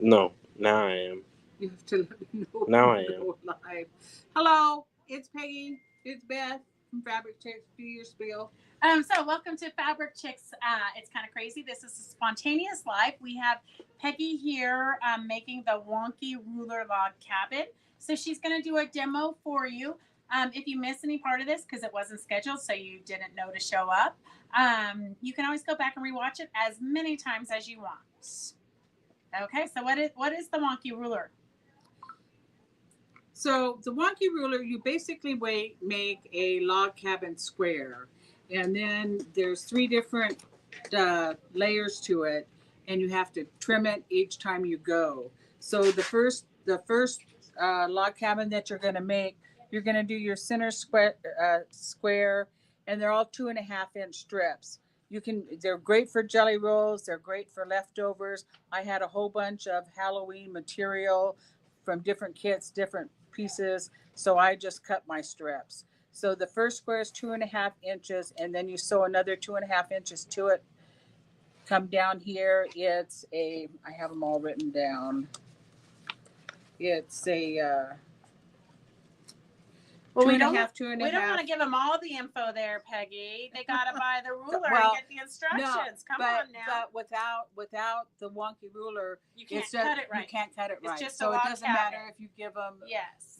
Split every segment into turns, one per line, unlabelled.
No, now I am.
You have to let me know
Now
when
I
you
am.
go live. Hello, it's Peggy. It's Beth from Fabric Chicks. Do your spiel.
So welcome to Fabric Chicks. It's kind of crazy. This is a spontaneous live. We have Peggy here making the Wonky ruler log cabin. So she's going to do a demo for you. If you miss any part of this because it wasn't scheduled, so you didn't know to show up, you can always go back and rewatch it as many times as you want. Okay, so what is the Wonky ruler?
So the wonky ruler, you basically make a log cabin square, and then there's three different layers to it, and you have to trim it each time you go. So the first log cabin that you're going to make, you're going to do your center square, and they're all 2.5 inch strips. They're great for jelly rolls. They're great for leftovers. I had a whole bunch of Halloween material from different kits, different pieces. So I just cut my strips. So the first square is 2.5 inches, and then you sew another 2.5 inches to it. Come down here. I have them all written down. It's a
Well,
two
we
and a
don't
half, two and a
we don't
half.
want to give them all the info there, Peggy. They got to buy the ruler
Well,
and get the instructions. Come
but,
on now.
But without the wonky ruler,
You can't
it's just,
cut it right.
You can't cut it right.
It's just
so
a
it
log
doesn't
cabin.
matter if you give them.
Yes.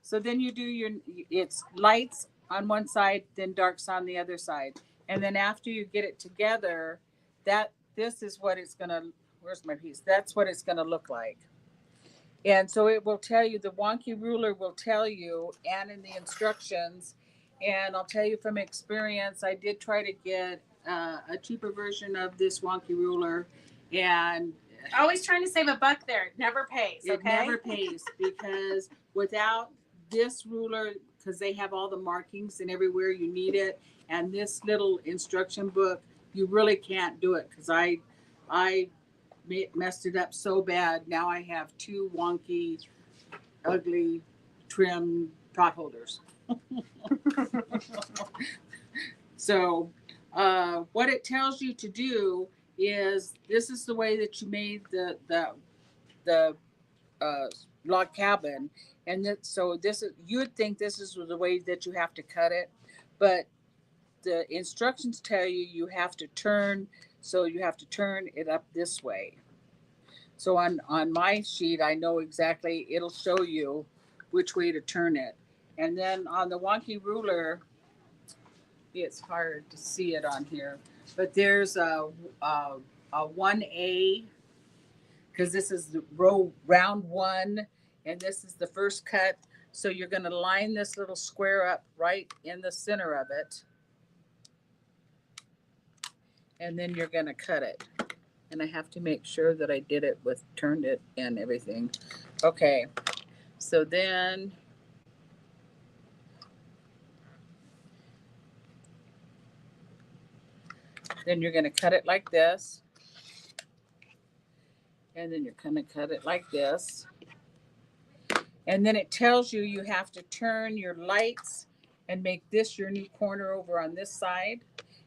So then you do it's lights on one side, then darks on the other side, and then after you get it together, this is what it's gonna. Where's my piece? That's what it's gonna look like. And so it will tell you, the wonky ruler will tell you, and in the instructions, and I'll tell you from experience, I did try to get a cheaper version of this wonky ruler, and
Always trying to save a buck there. It never pays. Okay?
it never pays because without this ruler, because they have all the markings and everywhere you need it, and this little instruction book, you really can't do it because I messed it up so bad. Now I have two wonky, ugly, trim pot holders. So, what it tells you to do is this is the way that you made the uh, log cabin, and so this is you'd think this is the way that you have to cut it, but the instructions tell you have to turn. So you have to turn it up this way. So on my sheet, I know exactly, it'll show you which way to turn it. And then on the wonky ruler, it's hard to see it on here, but there's a 1A, because this is the round one, and this is the first cut. So you're going to line this little square up right in the center of it, and then you're going to cut it. And I have to make sure that I did it with turned it and everything. Okay, so then you're going to cut it like this, and then you're going to cut it like this, and then it tells you have to turn your lights and make this your new corner over on this side,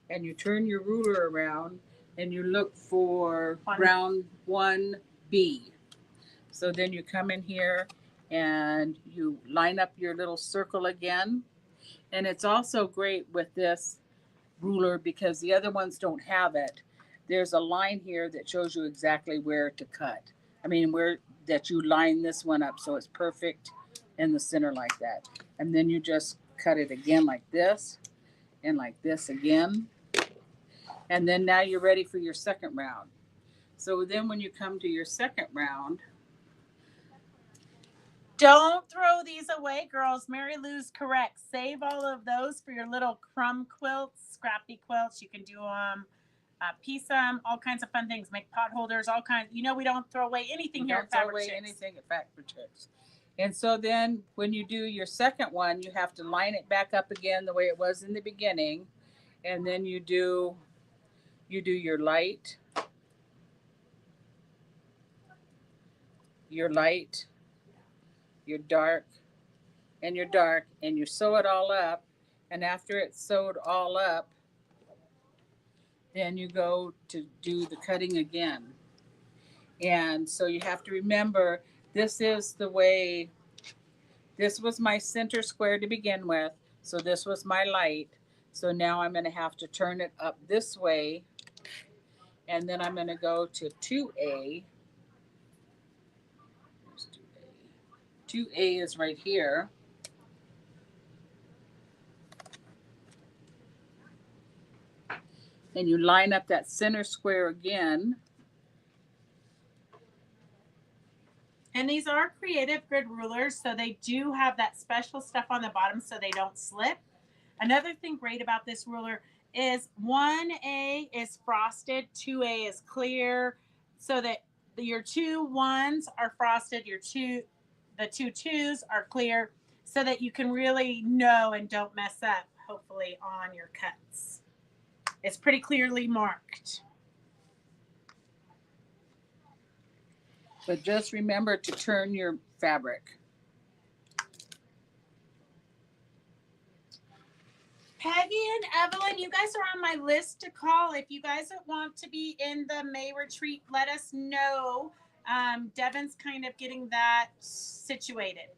and you turn your ruler around and you look for round 1B. So then you come in here and you line up your little circle again. And it's also great with this ruler because the other ones don't have it. There's a line here that shows you exactly where to cut. I mean, where that you line this one up so it's perfect in the center like that. And then you just cut it again like this and like this again. And then now you're ready for your second round. So then when you come to your second round,
don't throw these away, girls. Mary Lou's correct. Save all of those for your little crumb quilts, scrappy quilts. You can do them, piece them, all kinds of fun things. Make pot holders, all kinds. You know, we don't throw away anything here at Fabric Chicks.
Anything at Fabric Chicks. And so then when you do your second one, you have to line it back up again the way it was in the beginning. And then you do your light, your dark, and your dark, and you sew it all up. And after it's sewed all up, then you go to do the cutting again. And so you have to remember, this is the way, this was my center square to begin with. So this was my light. So now I'm going to have to turn it up this way. And then I'm going to go to 2A. 2A is right here. And you line up that center square again.
And these are creative grid rulers, so they do have that special stuff on the bottom so they don't slip. Another thing great about this ruler is 1A is frosted, 2A is clear, so that your 2 1s are frosted, the 2 2s are clear, so that you can really know and don't mess up, hopefully, on your cuts. It's pretty clearly marked.
But just remember to turn your fabric.
Peggy and Evelyn, you guys are on my list to call. If you guys want to be in the May retreat, let us know. Devin's kind of getting that situated.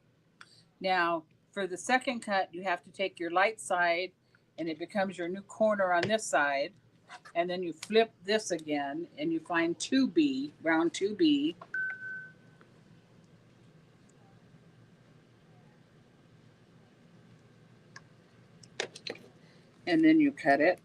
Now, for the second cut, you have to take your light side and it becomes your new corner on this side. And then you flip this again and you find 2B, round 2B. And then you cut it.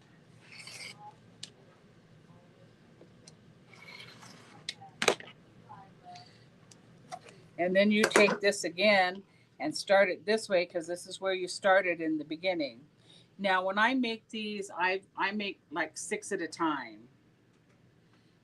And then you take this again and start it this way because this is where you started in the beginning. Now, when I make these, I make like 6 at a time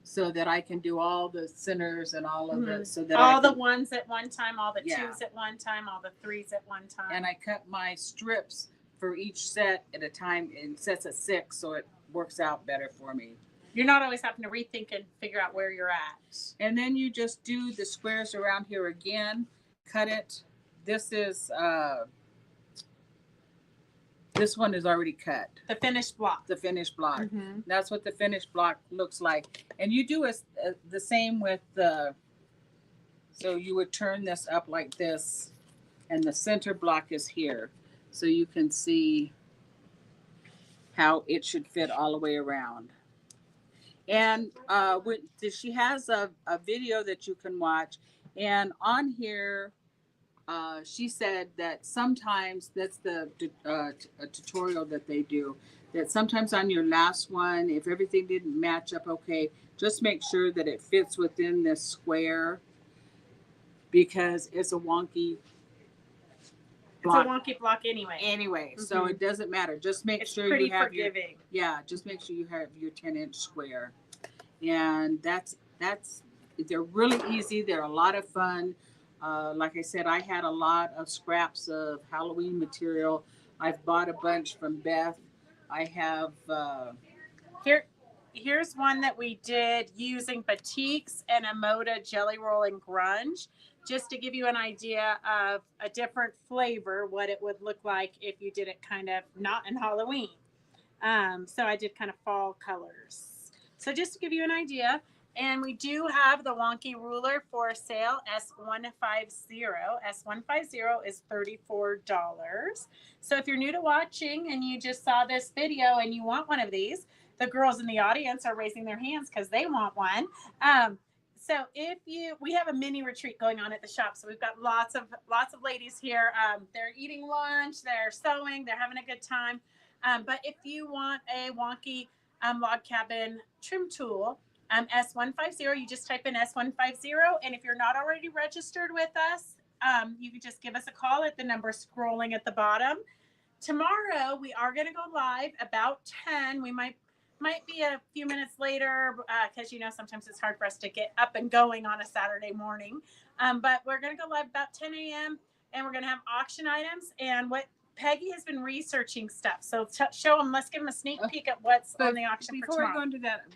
so that I can do all the centers and all of it. So that
all the 1s at one time, all the 2s at one time, all the 3s at one time.
And I cut my strips for each set at a time in sets of 6, so it works out better for me.
You're not always having to rethink and figure out where you're at.
And then you just do the squares around here again, cut it. This is this one is already cut.
The finished block.
The finished block.
Mm-hmm.
That's what the finished block looks like. And you do the same with the, so you would turn this up like this, and the center block is here. So you can see how it should fit all the way around. And she has a video that you can watch. And on here, she said that sometimes, that's the a tutorial that they do, that sometimes on your last one, if everything didn't match up okay, just make sure that it fits within this square because it's a wonky block.
It's a wonky block anyway.
Mm-hmm. So it doesn't matter. Just make sure you have
forgiving.
just make sure you have your 10-inch square. And they're really easy. They're a lot of fun. Like I said, I had a lot of scraps of Halloween material. I've bought a bunch from Beth. I have
here's one that we did using batiks and a Moda jelly roll and grunge, just to give you an idea of a different flavor, what it would look like if you did it kind of not in Halloween. So I did kind of fall colors. So just to give you an idea. And we do have the Wonky ruler for sale, S150. S150 is $34. So if you're new to watching and you just saw this video and you want one of these, the girls in the audience are raising their hands because they want one. So we have a mini retreat going on at the shop. So we've got lots of ladies here. They're eating lunch, they're sewing, they're having a good time. But if you want a Wonky log cabin trim tool, S150, you just type in S150. And if you're not already registered with us, you can just give us a call at the number scrolling at the bottom. Tomorrow, we are going to go live about 10. We might be a few minutes later because, sometimes it's hard for us to get up and going on a Saturday morning. But we're going to go live about 10 a.m. and we're going to have auction items. And what Peggy has been researching stuff. So show them, let's give them a sneak peek at what's on the auction for tomorrow.
Before we go into that,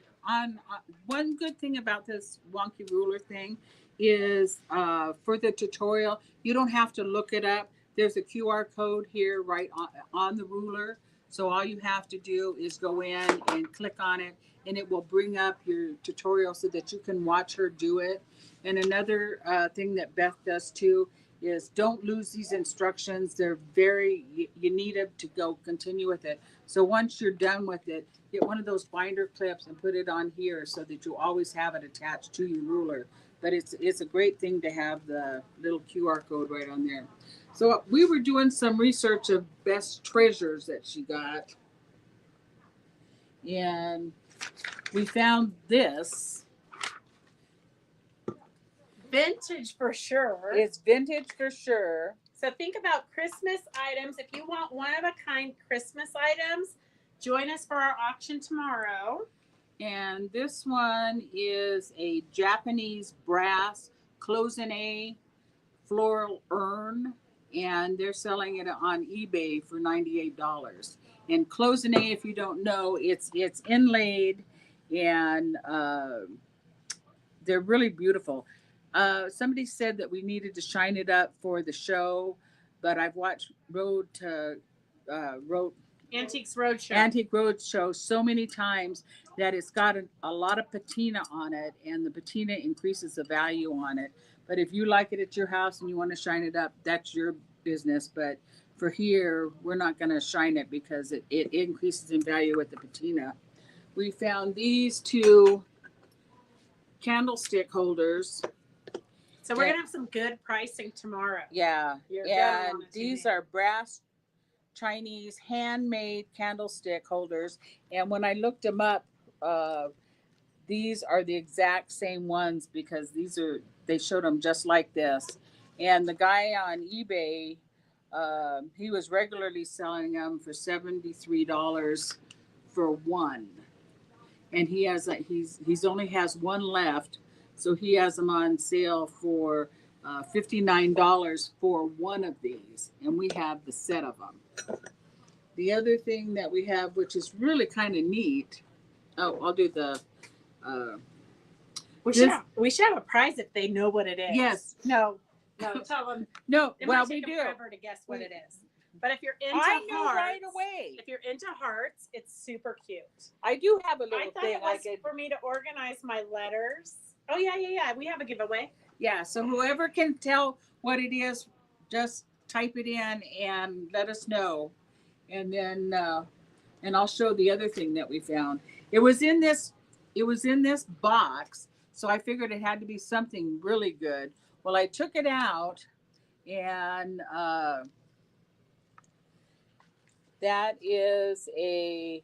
one good thing about this Wonky ruler thing is for the tutorial, you don't have to look it up. There's a QR code here right on the ruler. So all you have to do is go in and click on it, and it will bring up your tutorial so that you can watch her do it. And another thing that Beth does too is don't lose these instructions. They're very, you need them to go continue with it. So once you're done with it, get one of those binder clips and put it on here so that you always have it attached to your ruler. But it's a great thing to have the little QR code right on there. So we were doing some research of best treasures that she got, and we found this.
Vintage for sure.
It's vintage for sure.
So think about Christmas items. If you want one of a kind Christmas items, join us for our auction tomorrow.
And this one is a Japanese brass cloisonne floral urn, and they're selling it on eBay for $98. And cloisonne, if you don't know, it's inlaid, and they're really beautiful. Somebody said that we needed to shine it up for the show, but I've watched
Antiques Roadshow.
Antique Roadshow so many times that it's got a lot of patina on it, and the patina increases the value on it. But if you like it at your house and you want to shine it up, that's your business. But for here, we're not going to shine it because it increases in value with the patina. We found these two candlestick holders.
So we're going to have some good pricing tomorrow.
Yeah.
You're
And these are brass Chinese handmade candlestick holders. And when I looked them up, these are the exact same ones because they showed them just like this. And the guy on eBay, he was regularly selling them for $73 for one. And he's only has one left, so he has them on sale for $59 for one of these, and we have the set of them. The other thing that we have, which is really kind of neat, I'll do the.
We should have a prize if they know what it is.
Yes.
No, tell them.
No,
It
well,
might
we
take them
do.
forever to guess what it is. But if you're into
I knew
hearts,
right away.
If you're into hearts, it's super cute.
I do have a little
I thought
thing
it was
I could.
for me to organize my letters. Oh yeah. We have a giveaway.
Yeah, so whoever can tell what it is, just type it in and let us know. And then and I'll show the other thing that we found. It was in this box, so I figured it had to be something really good. Well, I took it out, and that is a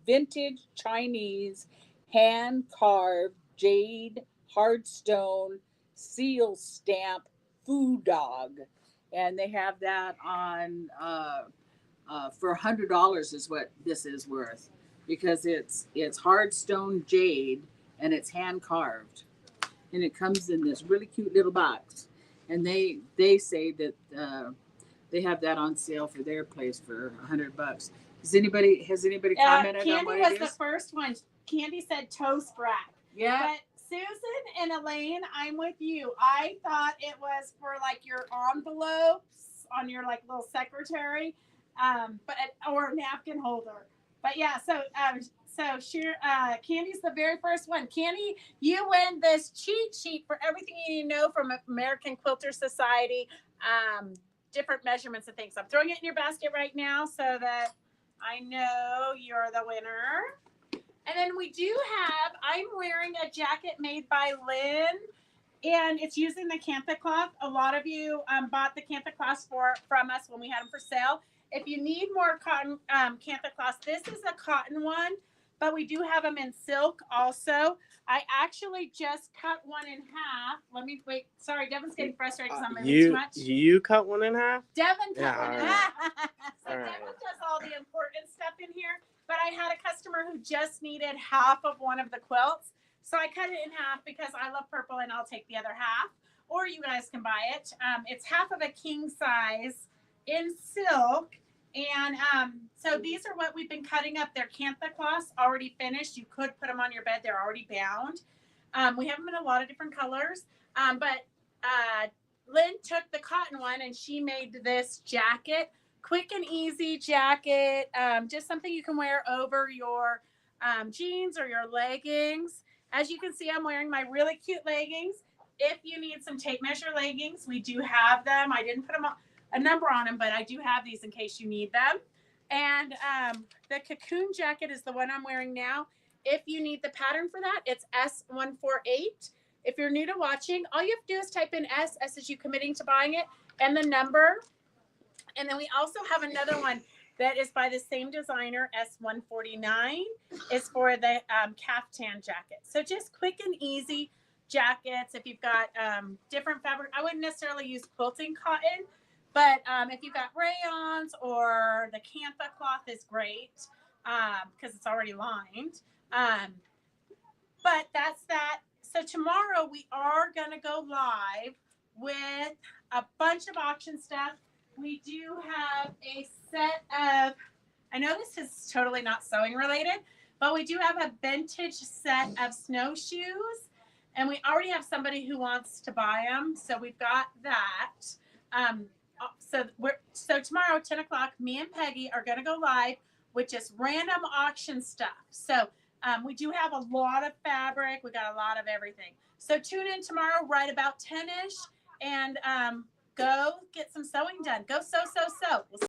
vintage Chinese hand carved jade hardstone seal stamp food dog, and they have that on for $100 is what this is worth because it's hardstone jade and it's hand carved, and it comes in this really cute little box. And they say that they have that on sale for their place for $100. Has anybody commented
Candy
on what
was
it
the
is?
first one. Candy said toast rack.
Yeah.
But Susan and Elaine, I'm with you. I thought it was for like your envelopes on your like little secretary, or a napkin holder. But yeah, so Candy's the very first one. Candy, you win this cheat sheet for everything you need to know from American Quilter Society. Different measurements and things. I'm throwing it in your basket right now so that I know you're the winner. And then I'm wearing a jacket made by Lynn, and it's using the Cantha cloth. A lot of you bought the Cantha cloths from us when we had them for sale. If you need more cotton Cantha cloths, this is a cotton one, but we do have them in silk also. I actually just cut one in half. Let me wait. Sorry, Devin's getting frustrated because I'm moving too much.
You cut one in half?
Devin cut one in
right.
half. So
All right.
Devin does all the important stuff in here. But I had a customer who just needed half of one of the quilts. So I cut it in half because I love purple and I'll take the other half. Or you guys can buy it. It's half of a king size in silk. And so these are what we've been cutting up. They're Cantha cloths already finished. You could put them on your bed. They're already bound. We have them in a lot of different colors. But Lynn took the cotton one and she made this jacket. Quick and easy jacket, just something you can wear over your jeans or your leggings. As you can see, I'm wearing my really cute leggings. if you need some tape measure leggings, we do have them. I didn't put a number on them, but I do have these in case you need them. And the cocoon jacket is the one I'm wearing now. If you need the pattern for that, it's S148. If you're new to watching, all you have to do is type in S. S is you committing to buying it, and the number. And then we also have another one that is by the same designer, S149, is for the caftan jacket. So just quick and easy jackets. If you've got different fabric, I wouldn't necessarily use quilting cotton, but if you've got rayons or the Cantha cloth is great because it's already lined. But that's that. So tomorrow we are going to go live with a bunch of auction stuff. We do have a set of, I know this is totally not sewing related, but we do have a vintage set of snowshoes. And we already have somebody who wants to buy them. So we've got that. So tomorrow, 10 o'clock, me and Peggy are going to go live with just random auction stuff. So we do have a lot of fabric. We got a lot of everything. So tune in tomorrow right about 10-ish and go get some sewing done. Go sew, sew, sew. We'll